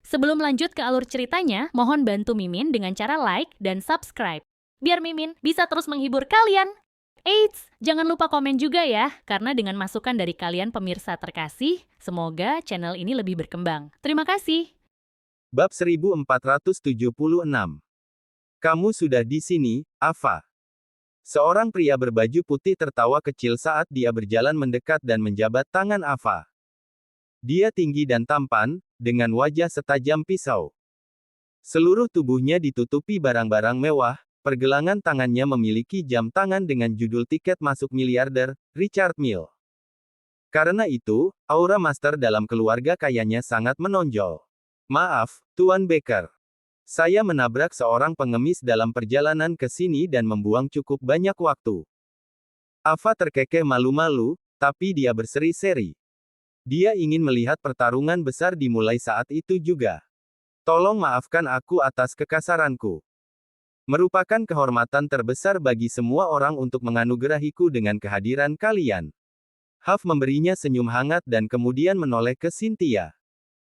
Sebelum lanjut ke alur ceritanya, mohon bantu Mimin dengan cara like dan subscribe. Biar Mimin bisa terus menghibur kalian. Eits, jangan lupa komen juga ya, karena dengan masukan dari kalian pemirsa terkasih, semoga channel ini lebih berkembang. Terima kasih. Bab 1476. Kamu sudah di sini, Ava. Seorang pria berbaju putih tertawa kecil saat dia berjalan mendekat dan menjabat tangan Ava. Dia tinggi dan tampan, dengan wajah setajam pisau. Seluruh tubuhnya ditutupi barang-barang mewah, pergelangan tangannya memiliki jam tangan dengan judul tiket masuk miliarder, Richard Mille. Karena itu, aura master dalam keluarga kayanya sangat menonjol. Maaf, Tuan Baker. Saya menabrak seorang pengemis dalam perjalanan ke sini dan membuang cukup banyak waktu. Ava terkekeh malu-malu, tapi dia berseri-seri. Dia ingin melihat pertarungan besar dimulai saat itu juga. Tolong maafkan aku atas kekasaranku. Merupakan kehormatan terbesar bagi semua orang untuk menganugerahiku dengan kehadiran kalian. Huff memberinya senyum hangat dan kemudian menoleh ke Cynthia.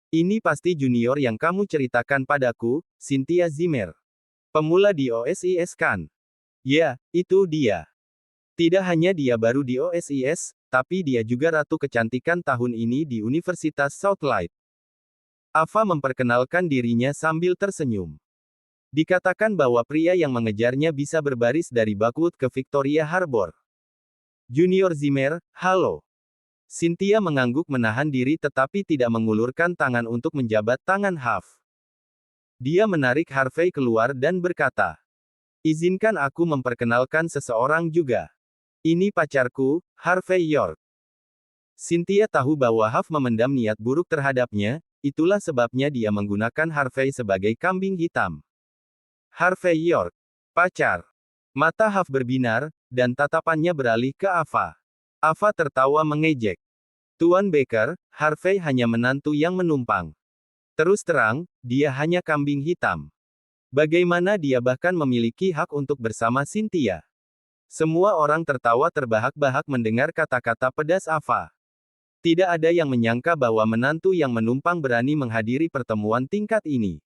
Ini pasti junior yang kamu ceritakan padaku, Cynthia Zimmer. Pemula di OSIS kan? Ya, itu dia. Tidak hanya dia baru di OSIS, tapi dia juga ratu kecantikan tahun ini di Universitas Southlight. Ava memperkenalkan dirinya sambil tersenyum. Dikatakan bahwa pria yang mengejarnya bisa berbaris dari Buckwood ke Victoria Harbor. Junior Zimmer, halo. Cynthia mengangguk menahan diri tetapi tidak mengulurkan tangan untuk menjabat tangan Huff. Dia menarik Harvey keluar dan berkata, "Izinkan aku memperkenalkan seseorang juga. Ini pacarku, Harvey York." Cynthia tahu bahwa Huff memendam niat buruk terhadapnya, itulah sebabnya dia menggunakan Harvey sebagai kambing hitam. Harvey York. Pacar. Mata Huff berbinar, dan tatapannya beralih ke Ava. Ava tertawa mengejek. Tuan Baker, Harvey hanya menantu yang menumpang. Terus terang, dia hanya kambing hitam. Bagaimana dia bahkan memiliki hak untuk bersama Cynthia? Semua orang tertawa terbahak-bahak mendengar kata-kata pedas Ava. Tidak ada yang menyangka bahwa menantu yang menumpang berani menghadiri pertemuan tingkat ini.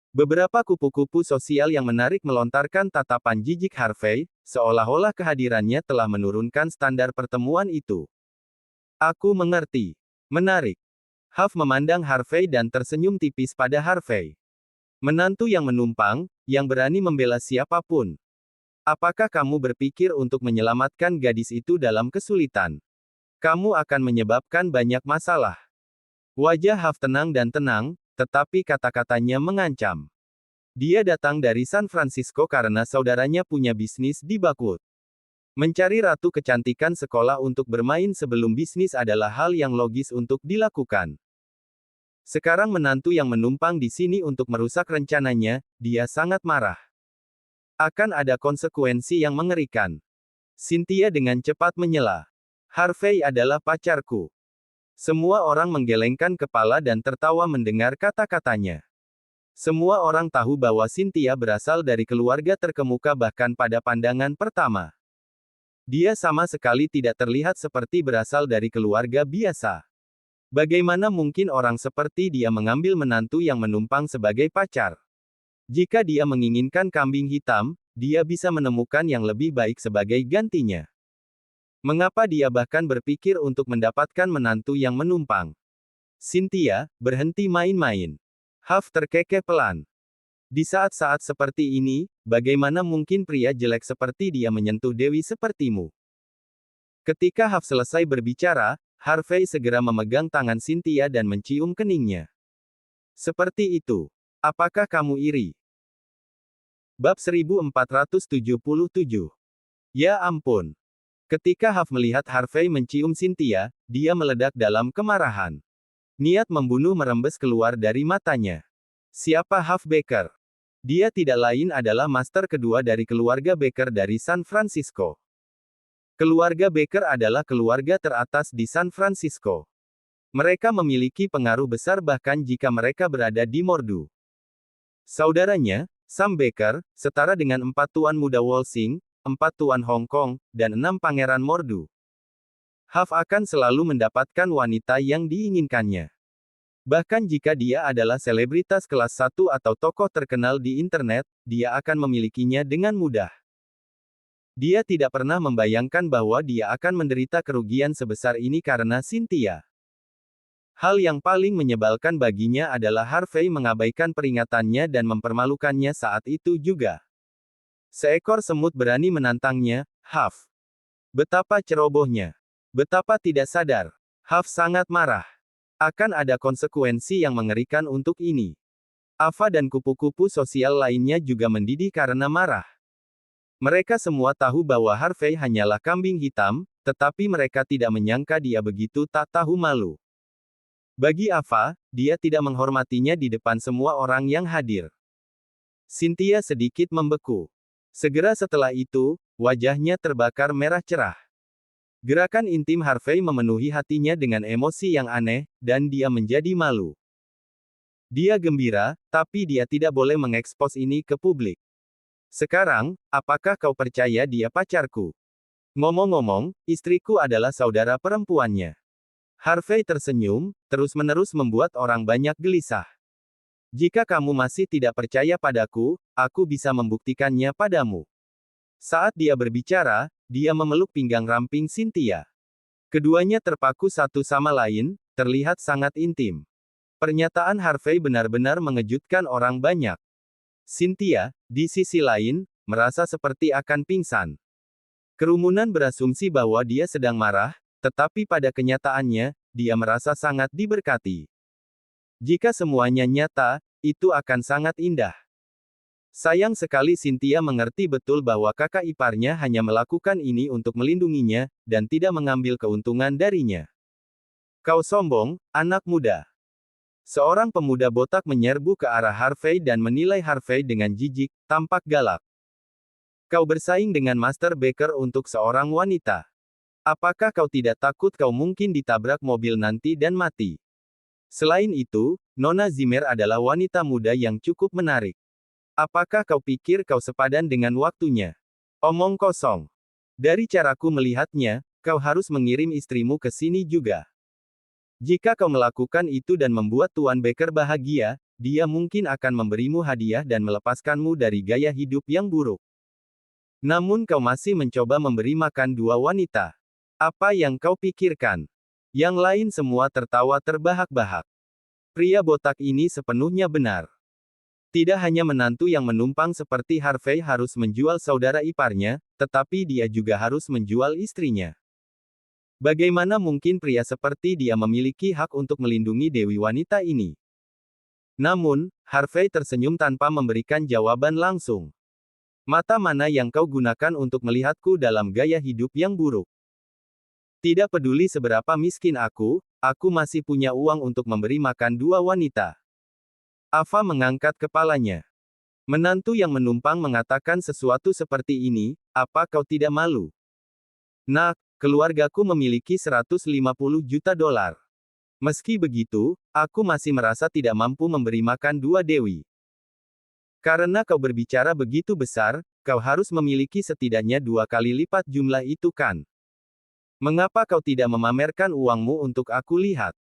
Beberapa kupu-kupu sosial yang menarik melontarkan tatapan jijik Harvey, seolah-olah kehadirannya telah menurunkan standar pertemuan itu. Aku mengerti. Menarik. Huff memandang Harvey dan tersenyum tipis pada Harvey. Menantu yang menumpang, yang berani membela siapapun. Apakah kamu berpikir untuk menyelamatkan gadis itu dalam kesulitan? Kamu akan menyebabkan banyak masalah. Wajah Huff tenang dan tenang, tetapi kata-katanya mengancam. Dia datang dari San Francisco karena saudaranya punya bisnis di Buckwood. Mencari ratu kecantikan sekolah untuk bermain sebelum bisnis adalah hal yang logis untuk dilakukan. Sekarang menantu yang menumpang di sini untuk merusak rencananya, dia sangat marah. Akan ada konsekuensi yang mengerikan. Cynthia dengan cepat menyela. Harvey adalah pacarku. Semua orang menggelengkan kepala dan tertawa mendengar kata-katanya. Semua orang tahu bahwa Cynthia berasal dari keluarga terkemuka bahkan pada pandangan pertama. Dia sama sekali tidak terlihat seperti berasal dari keluarga biasa. Bagaimana mungkin orang seperti dia mengambil menantu yang menumpang sebagai pacar? Jika dia menginginkan kambing hitam, dia bisa menemukan yang lebih baik sebagai gantinya. Mengapa dia bahkan berpikir untuk mendapatkan menantu yang menumpang? Cynthia, berhenti main-main. Huff terkekeh pelan. Di saat-saat seperti ini, bagaimana mungkin pria jelek seperti dia menyentuh dewi sepertimu? Ketika Huff selesai berbicara, Harvey segera memegang tangan Cynthia dan mencium keningnya. Seperti itu. Apakah kamu iri? Bab 1477. Ya ampun. Ketika Huff melihat Harvey mencium Cynthia, dia meledak dalam kemarahan. Niat membunuh merembes keluar dari matanya. Siapa Huff Baker? Dia tidak lain adalah master kedua dari keluarga Baker dari San Francisco. Keluarga Baker adalah keluarga teratas di San Francisco. Mereka memiliki pengaruh besar bahkan jika mereka berada di Mordu. Saudaranya, Sam Baker, setara dengan 4 tuan muda Walsing, 4 tuan Hong Kong, dan 6 pangeran Mordu. Huff akan selalu mendapatkan wanita yang diinginkannya. Bahkan jika dia adalah selebritas kelas 1 atau tokoh terkenal di internet, dia akan memilikinya dengan mudah. Dia tidak pernah membayangkan bahwa dia akan menderita kerugian sebesar ini karena Cynthia. Hal yang paling menyebalkan baginya adalah Harvey mengabaikan peringatannya dan mempermalukannya saat itu juga. Seekor semut berani menantangnya, Huff. Betapa cerobohnya. Betapa tidak sadar. Huff sangat marah. Akan ada konsekuensi yang mengerikan untuk ini. Ava dan kupu-kupu sosial lainnya juga mendidih karena marah. Mereka semua tahu bahwa Harvey hanyalah kambing hitam, tetapi mereka tidak menyangka dia begitu tak tahu malu. Bagi Ava, dia tidak menghormatinya di depan semua orang yang hadir. Cynthia sedikit membeku. Segera setelah itu, wajahnya terbakar merah cerah. Gerakan intim Harvey memenuhi hatinya dengan emosi yang aneh, dan dia menjadi malu. Dia gembira, tapi dia tidak boleh mengekspos ini ke publik. Sekarang, apakah kau percaya dia pacarku? Ngomong-ngomong, istriku adalah saudara perempuannya. Harvey tersenyum, terus-menerus membuat orang banyak gelisah. Jika kamu masih tidak percaya padaku, aku bisa membuktikannya padamu. Saat dia berbicara, dia memeluk pinggang ramping Cynthia. Keduanya terpaku satu sama lain, terlihat sangat intim. Pernyataan Harvey benar-benar mengejutkan orang banyak. Cynthia, di sisi lain, merasa seperti akan pingsan. Kerumunan berasumsi bahwa dia sedang marah, tetapi pada kenyataannya, dia merasa sangat diberkati. Jika semuanya nyata, itu akan sangat indah. Sayang sekali Cynthia mengerti betul bahwa kakak iparnya hanya melakukan ini untuk melindunginya, dan tidak mengambil keuntungan darinya. Kau sombong, anak muda. Seorang pemuda botak menyerbu ke arah Harvey dan menilai Harvey dengan jijik, tampak galak. Kau bersaing dengan Master Baker untuk seorang wanita. Apakah kau tidak takut kau mungkin ditabrak mobil nanti dan mati? Selain itu, Nona Zimmer adalah wanita muda yang cukup menarik. Apakah kau pikir kau sepadan dengan waktunya? Omong kosong. Dari caraku melihatnya, kau harus mengirim istrimu ke sini juga. Jika kau melakukan itu dan membuat Tuan Baker bahagia, dia mungkin akan memberimu hadiah dan melepaskanmu dari gaya hidup yang buruk. Namun kau masih mencoba memberi makan dua wanita. Apa yang kau pikirkan? Yang lain semua tertawa terbahak-bahak. Pria botak ini sepenuhnya benar. Tidak hanya menantu yang menumpang seperti Harvey harus menjual saudara iparnya, tetapi dia juga harus menjual istrinya. Bagaimana mungkin pria seperti dia memiliki hak untuk melindungi dewi wanita ini? Namun, Harvey tersenyum tanpa memberikan jawaban langsung. Mata mana yang kau gunakan untuk melihatku dalam gaya hidup yang buruk? Tidak peduli seberapa miskin aku masih punya uang untuk memberi makan dua wanita. Ava mengangkat kepalanya. Menantu yang menumpang mengatakan sesuatu seperti ini, apa kau tidak malu? Nak, keluargaku memiliki 150 juta dolar. Meski begitu, aku masih merasa tidak mampu memberi makan dua dewi. Karena kau berbicara begitu besar, kau harus memiliki setidaknya 2 kali lipat jumlah itu kan? Mengapa kau tidak memamerkan uangmu untuk aku lihat?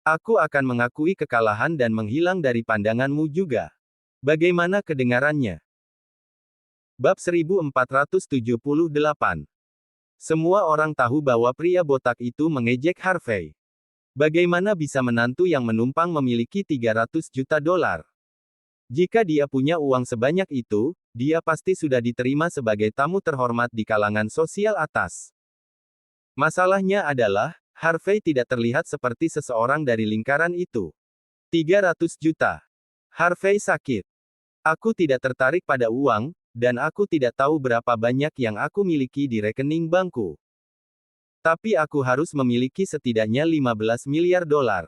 Aku akan mengakui kekalahan dan menghilang dari pandanganmu juga. Bagaimana kedengarannya? Bab 1478. Semua orang tahu bahwa pria botak itu mengejek Harvey. Bagaimana bisa menantu yang menumpang memiliki 300 juta dolar? Jika dia punya uang sebanyak itu, dia pasti sudah diterima sebagai tamu terhormat di kalangan sosial atas. Masalahnya adalah, Harvey tidak terlihat seperti seseorang dari lingkaran itu. 300 juta. Harvey sakit. Aku tidak tertarik pada uang, dan aku tidak tahu berapa banyak yang aku miliki di rekening bankku. Tapi aku harus memiliki setidaknya 15 miliar dolar.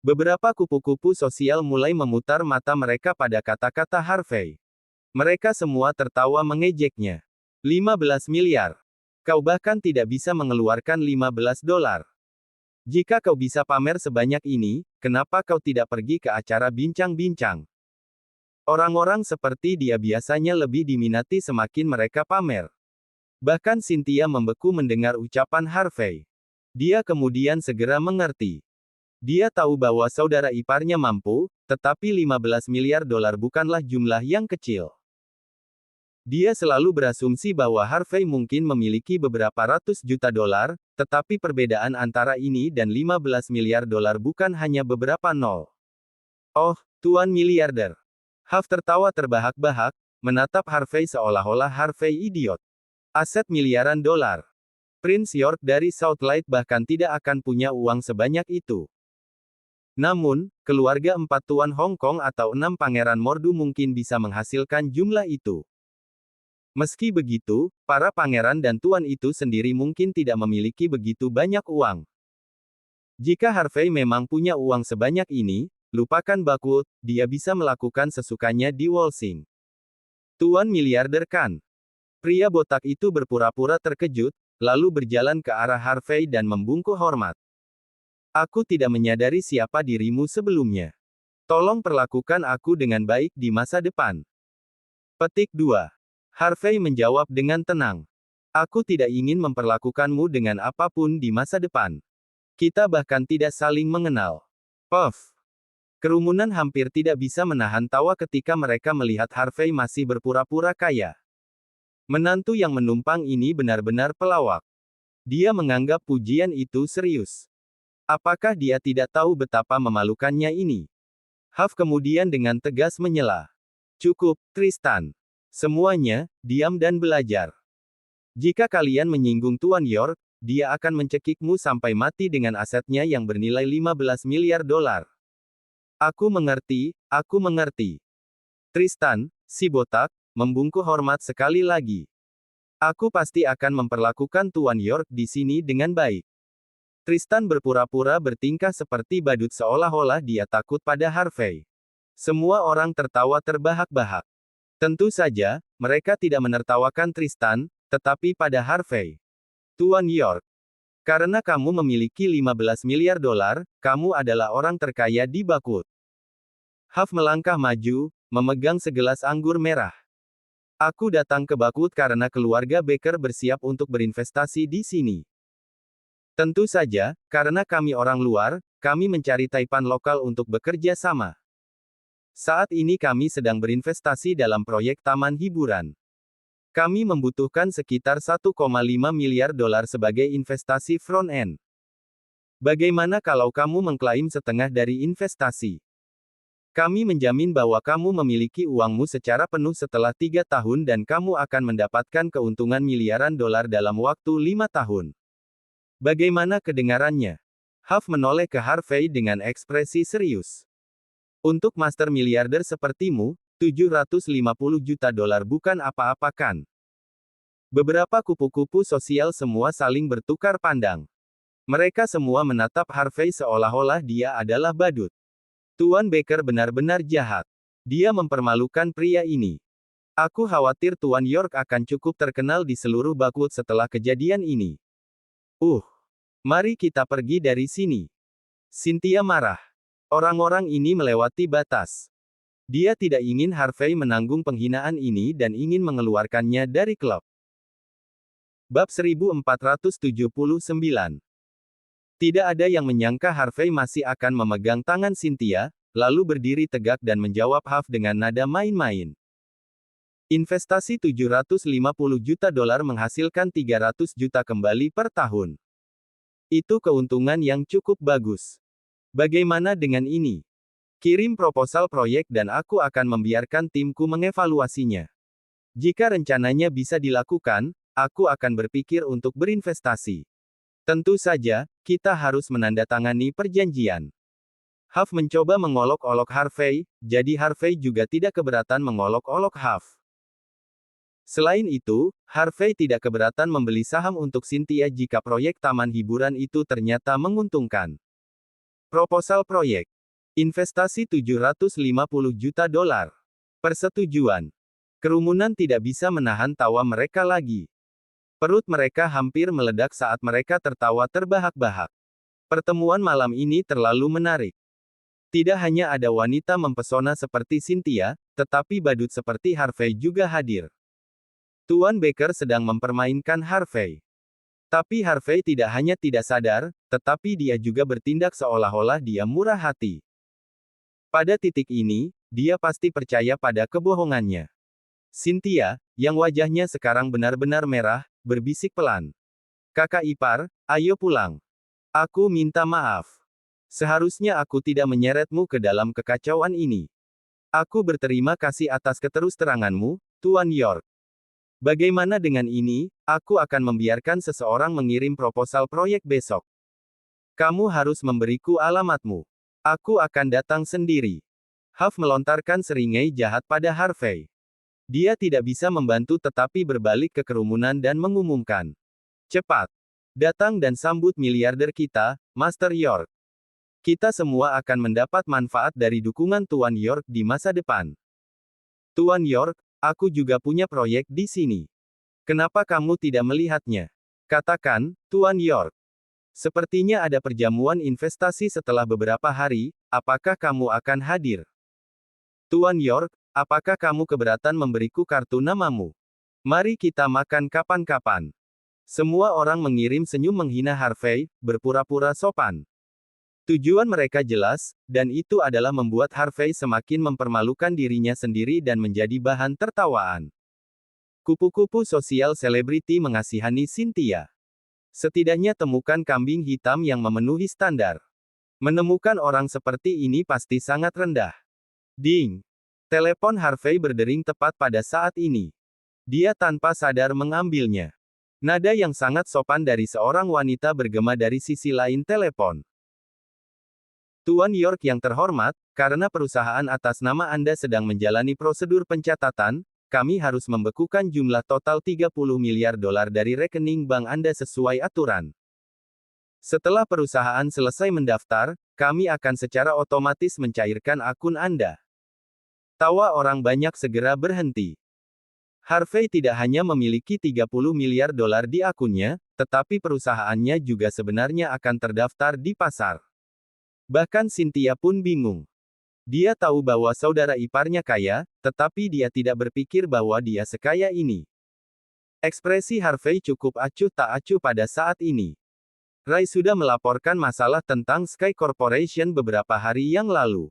Beberapa kupu-kupu sosial mulai memutar mata mereka pada kata-kata Harvey. Mereka semua tertawa mengejeknya. 15 miliar. Kau bahkan tidak bisa mengeluarkan 15 dolar. Jika kau bisa pamer sebanyak ini, kenapa kau tidak pergi ke acara bincang-bincang? Orang-orang seperti dia biasanya lebih diminati semakin mereka pamer. Bahkan Cynthia membeku mendengar ucapan Harvey. Dia kemudian segera mengerti. Dia tahu bahwa saudara iparnya mampu, tetapi 15 miliar dolar bukanlah jumlah yang kecil. Dia selalu berasumsi bahwa Harvey mungkin memiliki beberapa ratus juta dolar, tetapi perbedaan antara ini dan 15 miliar dolar bukan hanya beberapa nol. Oh, Tuan miliarder. Huff tertawa terbahak-bahak, menatap Harvey seolah-olah Harvey idiot. Aset miliaran dolar. Prince York dari Southlight bahkan tidak akan punya uang sebanyak itu. Namun, keluarga 4 Tuan Hong Kong atau 6 Pangeran Mordu mungkin bisa menghasilkan jumlah itu. Meski begitu, para pangeran dan tuan itu sendiri mungkin tidak memiliki begitu banyak uang. Jika Harvey memang punya uang sebanyak ini, lupakan Bakwood, dia bisa melakukan sesukanya di Walsing. Tuan miliarder kan? Pria botak itu berpura-pura terkejut, lalu berjalan ke arah Harvey dan membungkuk hormat. Aku tidak menyadari siapa dirimu sebelumnya. Tolong perlakukan aku dengan baik di masa depan. Petik 2. Harvey menjawab dengan tenang. Aku tidak ingin memperlakukanmu dengan apapun di masa depan. Kita bahkan tidak saling mengenal. Puff. Kerumunan hampir tidak bisa menahan tawa ketika mereka melihat Harvey masih berpura-pura kaya. Menantu yang menumpang ini benar-benar pelawak. Dia menganggap pujian itu serius. Apakah dia tidak tahu betapa memalukannya ini? Huff kemudian dengan tegas menyela. Cukup, Tristan. Semuanya, diam dan belajar. Jika kalian menyinggung Tuan York, dia akan mencekikmu sampai mati dengan asetnya yang bernilai 15 miliar dolar. Aku mengerti, aku mengerti. Tristan, si botak, membungkuk hormat sekali lagi. Aku pasti akan memperlakukan Tuan York di sini dengan baik. Tristan berpura-pura bertingkah seperti badut seolah-olah dia takut pada Harvey. Semua orang tertawa terbahak-bahak. Tentu saja, mereka tidak menertawakan Tristan, tetapi pada Harvey. Tuan York. Karena kamu memiliki 15 miliar dolar, kamu adalah orang terkaya di Bakwood. Huff melangkah maju, memegang segelas anggur merah. Aku datang ke Bakwood karena keluarga Baker bersiap untuk berinvestasi di sini. Tentu saja, karena kami orang luar, kami mencari taipan lokal untuk bekerja sama. Saat ini kami sedang berinvestasi dalam proyek taman hiburan. Kami membutuhkan sekitar 1,5 miliar dolar sebagai investasi front-end. Bagaimana kalau kamu mengklaim setengah dari investasi? Kami menjamin bahwa kamu memiliki uangmu secara penuh setelah 3 tahun dan kamu akan mendapatkan keuntungan miliaran dolar dalam waktu 5 tahun. Bagaimana kedengarannya? Huff menoleh ke Harvey dengan ekspresi serius. Untuk master miliarder sepertimu, 750 juta dolar bukan apa-apa kan? Beberapa kupu-kupu sosial semua saling bertukar pandang. Mereka semua menatap Harvey seolah-olah dia adalah badut. Tuan Baker benar-benar jahat. Dia mempermalukan pria ini. Aku khawatir Tuan York akan cukup terkenal di seluruh Bakwood setelah kejadian ini. Mari kita pergi dari sini. Cynthia marah. Orang-orang ini melewati batas. Dia tidak ingin Harvey menanggung penghinaan ini dan ingin mengeluarkannya dari klub. Bab 1479. Tidak ada yang menyangka Harvey masih akan memegang tangan Cynthia, lalu berdiri tegak dan menjawab Huff dengan nada main-main. Investasi 750 juta dolar menghasilkan 300 juta kembali per tahun. Itu keuntungan yang cukup bagus. Bagaimana dengan ini? Kirim proposal proyek dan aku akan membiarkan timku mengevaluasinya. Jika rencananya bisa dilakukan, aku akan berpikir untuk berinvestasi. Tentu saja, kita harus menandatangani perjanjian. Huff mencoba mengolok-olok Harvey, jadi Harvey juga tidak keberatan mengolok-olok Huff. Selain itu, Harvey tidak keberatan membeli saham untuk Cynthia jika proyek taman hiburan itu ternyata menguntungkan. Proposal proyek. Investasi 750 juta dolar. Persetujuan. Kerumunan tidak bisa menahan tawa mereka lagi. Perut mereka hampir meledak saat mereka tertawa terbahak-bahak. Pertemuan malam ini terlalu menarik. Tidak hanya ada wanita mempesona seperti Cynthia, tetapi badut seperti Harvey juga hadir. Tuan Baker sedang mempermainkan Harvey. Tapi Harvey tidak hanya tidak sadar, tetapi dia juga bertindak seolah-olah dia murah hati. Pada titik ini, dia pasti percaya pada kebohongannya. Cynthia, yang wajahnya sekarang benar-benar merah, berbisik pelan. Kakak ipar, ayo pulang. Aku minta maaf. Seharusnya aku tidak menyeretmu ke dalam kekacauan ini. Aku berterima kasih atas keterus-teranganmu, Tuan York. Bagaimana dengan ini, aku akan membiarkan seseorang mengirim proposal proyek besok. Kamu harus memberiku alamatmu. Aku akan datang sendiri. Huff melontarkan seringai jahat pada Harvey. Dia tidak bisa membantu tetapi berbalik ke kerumunan dan mengumumkan. Cepat. Datang dan sambut miliarder kita, Master York. Kita semua akan mendapat manfaat dari dukungan Tuan York di masa depan. Tuan York, aku juga punya proyek di sini. Kenapa kamu tidak melihatnya? Katakan, Tuan York. Sepertinya ada perjamuan investasi setelah beberapa hari, apakah kamu akan hadir? Tuan York, apakah kamu keberatan memberiku kartu namamu? Mari kita makan kapan-kapan. Semua orang mengirim senyum menghina Harvey, berpura-pura sopan. Tujuan mereka jelas, dan itu adalah membuat Harvey semakin mempermalukan dirinya sendiri dan menjadi bahan tertawaan. Kupu-kupu sosial selebriti mengasihani Cynthia. Setidaknya temukan kambing hitam yang memenuhi standar. Menemukan orang seperti ini pasti sangat rendah. Ding! Telepon Harvey berdering tepat pada saat ini. Dia tanpa sadar mengambilnya. Nada yang sangat sopan dari seorang wanita bergema dari sisi lain telepon. Tuan York yang terhormat, karena perusahaan atas nama Anda sedang menjalani prosedur pencatatan, kami harus membekukan jumlah total 30 miliar dolar dari rekening bank Anda sesuai aturan. Setelah perusahaan selesai mendaftar, kami akan secara otomatis mencairkan akun Anda. Tawa orang banyak segera berhenti. Harvey tidak hanya memiliki 30 miliar dolar di akunnya, tetapi perusahaannya juga sebenarnya akan terdaftar di pasar. Bahkan Cynthia pun bingung. Dia tahu bahwa saudara iparnya kaya, tetapi dia tidak berpikir bahwa dia sekaya ini. Ekspresi Harvey cukup acuh tak acuh pada saat ini. Ray sudah melaporkan masalah tentang Sky Corporation beberapa hari yang lalu.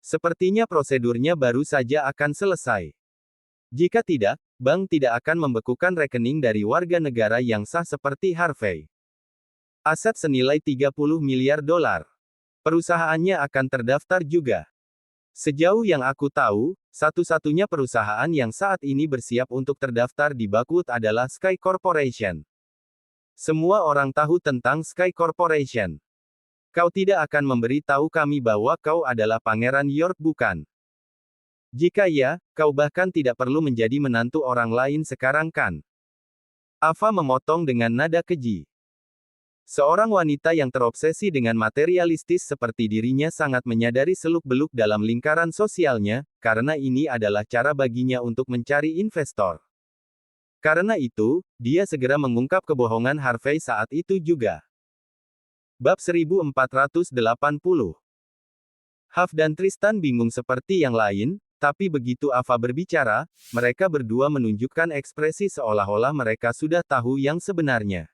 Sepertinya prosedurnya baru saja akan selesai. Jika tidak, bank tidak akan membekukan rekening dari warga negara yang sah seperti Harvey. Aset senilai 30 miliar dolar. Perusahaannya akan terdaftar juga. Sejauh yang aku tahu, satu-satunya perusahaan yang saat ini bersiap untuk terdaftar di Bakwood adalah Sky Corporation. Semua orang tahu tentang Sky Corporation. Kau tidak akan memberi tahu kami bahwa kau adalah Pangeran York, bukan? Jika ya, kau bahkan tidak perlu menjadi menantu orang lain sekarang kan? Ava memotong dengan nada keji. Seorang wanita yang terobsesi dengan materialistis seperti dirinya sangat menyadari seluk-beluk dalam lingkaran sosialnya, karena ini adalah cara baginya untuk mencari investor. Karena itu, dia segera mengungkap kebohongan Harvey saat itu juga. Bab 1480. Huff dan Tristan bingung seperti yang lain, tapi begitu Ava berbicara, mereka berdua menunjukkan ekspresi seolah-olah mereka sudah tahu yang sebenarnya.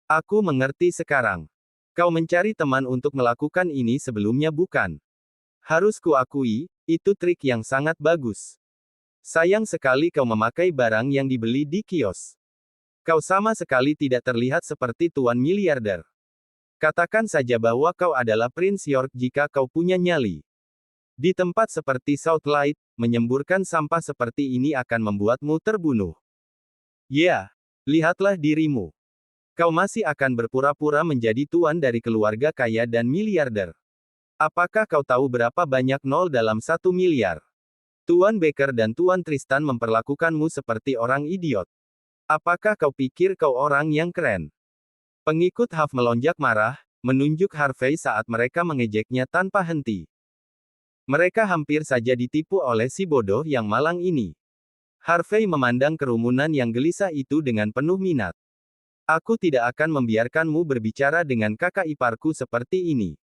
Aku mengerti sekarang. Kau mencari teman untuk melakukan ini sebelumnya, bukan? Harus kuakui, itu trik yang sangat bagus. Sayang sekali kau memakai barang yang dibeli di kios. Kau sama sekali tidak terlihat seperti tuan miliarder. Katakan saja bahwa kau adalah Prince York jika kau punya nyali. Di tempat seperti Southlight, menyemburkan sampah seperti ini akan membuatmu terbunuh. Ya, lihatlah dirimu. Kau masih akan berpura-pura menjadi tuan dari keluarga kaya dan miliarder. Apakah kau tahu berapa banyak nol dalam 1 miliar? Tuan Baker dan Tuan Tristan memperlakukanmu seperti orang idiot. Apakah kau pikir kau orang yang keren? Pengikut Huff melonjak marah, menunjuk Harvey saat mereka mengejeknya tanpa henti. Mereka hampir saja ditipu oleh si bodoh yang malang ini. Harvey memandang kerumunan yang gelisah itu dengan penuh minat. Aku tidak akan membiarkanmu berbicara dengan kakak iparku seperti ini.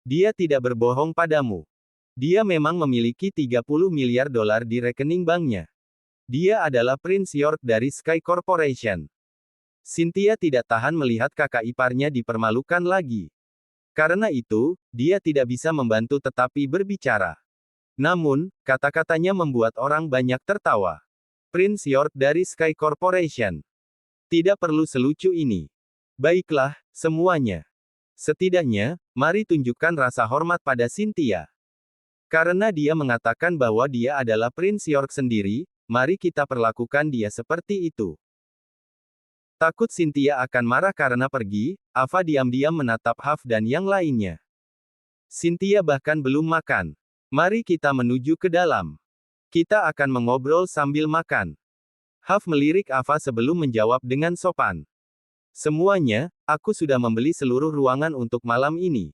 Dia tidak berbohong padamu. Dia memang memiliki 30 miliar dolar di rekening banknya. Dia adalah Prince York dari Sky Corporation. Cynthia tidak tahan melihat kakak iparnya dipermalukan lagi. Karena itu, dia tidak bisa membantu tetapi berbicara. Namun, kata-katanya membuat orang banyak tertawa. Prince York dari Sky Corporation. Tidak perlu selucu ini. Baiklah, semuanya. Setidaknya, mari tunjukkan rasa hormat pada Cynthia. Karena dia mengatakan bahwa dia adalah Prince York sendiri, mari kita perlakukan dia seperti itu. Takut Cynthia akan marah karena pergi, Ava diam-diam menatap Huff dan yang lainnya. Cynthia bahkan belum makan. Mari kita menuju ke dalam. Kita akan mengobrol sambil makan. Huff melirik Ava sebelum menjawab dengan sopan. Semuanya, aku sudah membeli seluruh ruangan untuk malam ini.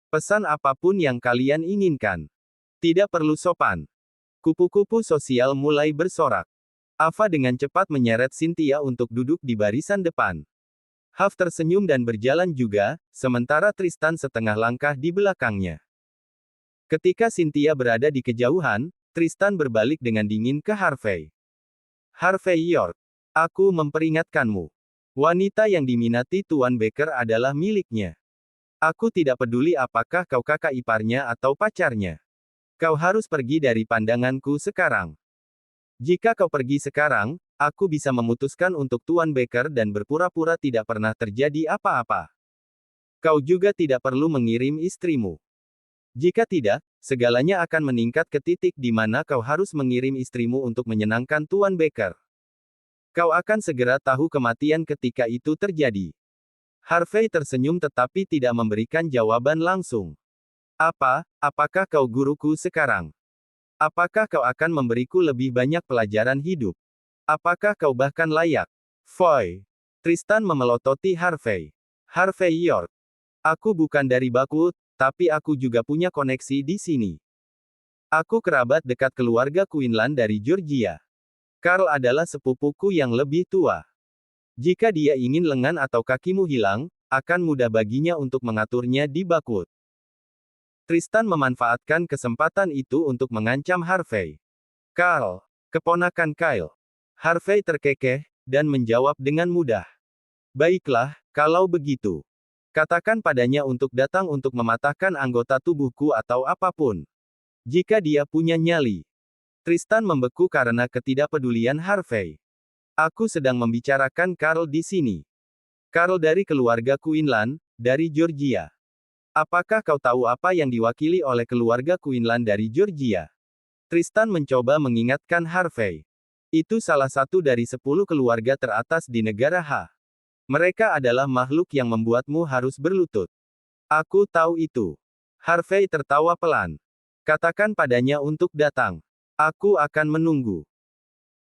Pesan apapun yang kalian inginkan. Tidak perlu sopan. Kupu-kupu sosial mulai bersorak. Ava dengan cepat menyeret Cynthia untuk duduk di barisan depan. Huff tersenyum dan berjalan juga, sementara Tristan setengah langkah di belakangnya. Ketika Cynthia berada di kejauhan, Tristan berbalik dengan dingin ke Harvey. Harvey York, aku memperingatkanmu. Wanita yang diminati Tuan Baker adalah miliknya. Aku tidak peduli apakah kau kakak iparnya atau pacarnya. Kau harus pergi dari pandanganku sekarang. Jika kau pergi sekarang, aku bisa memutuskan untuk Tuan Baker dan berpura-pura tidak pernah terjadi apa-apa. Kau juga tidak perlu mengirim istrimu. Jika tidak, segalanya akan meningkat ke titik di mana kau harus mengirim istrimu untuk menyenangkan Tuan Baker. Kau akan segera tahu kematian ketika itu terjadi. Harvey tersenyum tetapi tidak memberikan jawaban langsung. Apakah kau guruku sekarang? Apakah kau akan memberiku lebih banyak pelajaran hidup? Apakah kau bahkan layak? Foy. Tristan memelototi Harvey. Harvey York. Aku bukan dari Bakut, tapi aku juga punya koneksi di sini. Aku kerabat dekat keluarga Quinlan dari Georgia. Carl adalah sepupuku yang lebih tua. Jika dia ingin lengan atau kakimu hilang, akan mudah baginya untuk mengaturnya di Bakut. Tristan memanfaatkan kesempatan itu untuk mengancam Harvey. Carl, keponakan Kyle. Harvey terkekeh, dan menjawab dengan mudah. Baiklah, kalau begitu. Katakan padanya untuk datang untuk mematahkan anggota tubuhku atau apapun. Jika dia punya nyali. Tristan membeku karena ketidakpedulian Harvey. Aku sedang membicarakan Carl di sini. Carl dari keluarga Quinlan, dari Georgia. Apakah kau tahu apa yang diwakili oleh keluarga Quinlan dari Georgia? Tristan mencoba mengingatkan Harvey. Itu salah satu dari 10 keluarga teratas di negara H. Mereka adalah makhluk yang membuatmu harus berlutut. Aku tahu itu. Harvey tertawa pelan. Katakan padanya untuk datang. Aku akan menunggu.